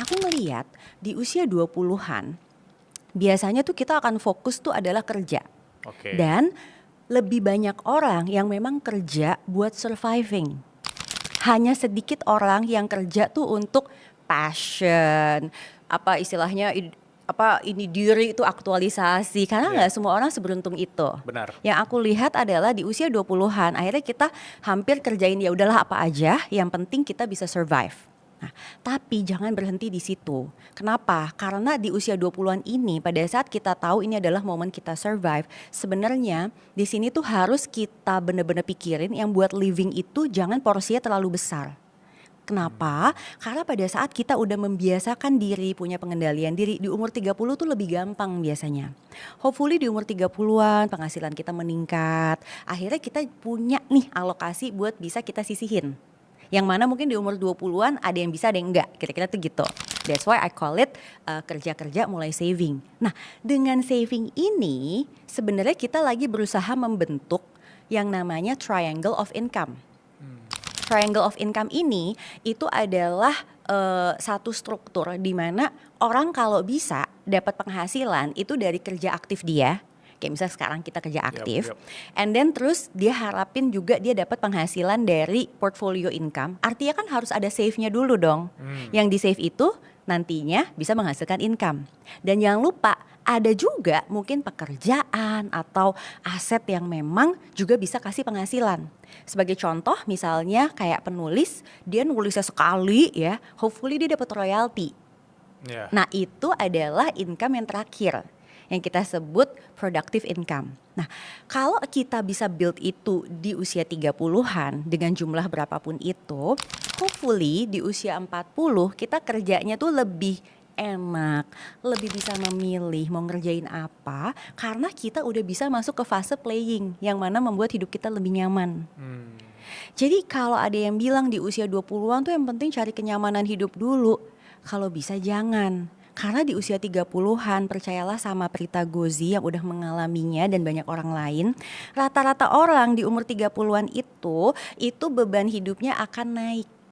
aku ngelihat di usia 20-an biasanya tuh kita akan fokus tuh adalah kerja. Oke. Dan lebih banyak orang yang memang kerja buat surviving. Hanya sedikit orang yang kerja tuh untuk passion, apa istilahnya ini diri itu aktualisasi, karena Iya. nggak semua orang seberuntung itu. Benar. Yang aku lihat adalah di usia 20-an akhirnya kita hampir kerjain ya udahlah apa aja, yang penting kita bisa survive. Nah, tapi jangan berhenti di situ. Kenapa? Karena di usia 20-an ini pada saat kita tahu ini adalah momen kita survive, sebenarnya di sini tuh harus kita benar-benar pikirin yang buat living itu jangan porsinya terlalu besar. Kenapa? Karena pada saat kita udah membiasakan diri, punya pengendalian diri, di umur 30 tuh lebih gampang biasanya. Hopefully di umur 30-an penghasilan kita meningkat, akhirnya kita punya nih alokasi buat bisa kita sisihin. Yang mana mungkin di umur 20-an ada yang bisa ada yang enggak, kira-kira tuh gitu. That's why I call it kerja-kerja mulai saving. Nah, dengan saving ini sebenarnya kita lagi berusaha membentuk yang namanya triangle of income. Triangle of income ini itu adalah satu struktur di mana orang kalau bisa dapat penghasilan itu dari kerja aktif dia. Kayak misalnya sekarang kita kerja aktif, Yep. and then terus dia harapin juga dia dapat penghasilan dari portfolio income. Artinya kan harus ada save-nya dulu dong. Yang di save itu nantinya bisa menghasilkan income. Dan jangan lupa ada juga mungkin pekerjaan atau aset yang memang juga bisa kasih penghasilan. Sebagai contoh misalnya kayak penulis, dia nulisnya sekali ya, hopefully dia dapat royalti. Iya. Nah itu adalah income yang terakhir yang kita sebut productive income. Nah kalau kita bisa build itu di usia 30-an dengan jumlah berapapun itu, hopefully di usia 40 kita kerjanya tuh lebih enak, lebih bisa memilih mau ngerjain apa, karena kita udah bisa masuk ke fase playing yang mana membuat hidup kita lebih nyaman. Jadi kalau ada yang bilang di usia 20-an tuh yang penting cari kenyamanan hidup dulu, kalau bisa jangan. Karena di usia 30-an percayalah sama Prita Gozi yang udah mengalaminya dan banyak orang lain, rata-rata orang di umur 30-an itu beban hidupnya akan naik.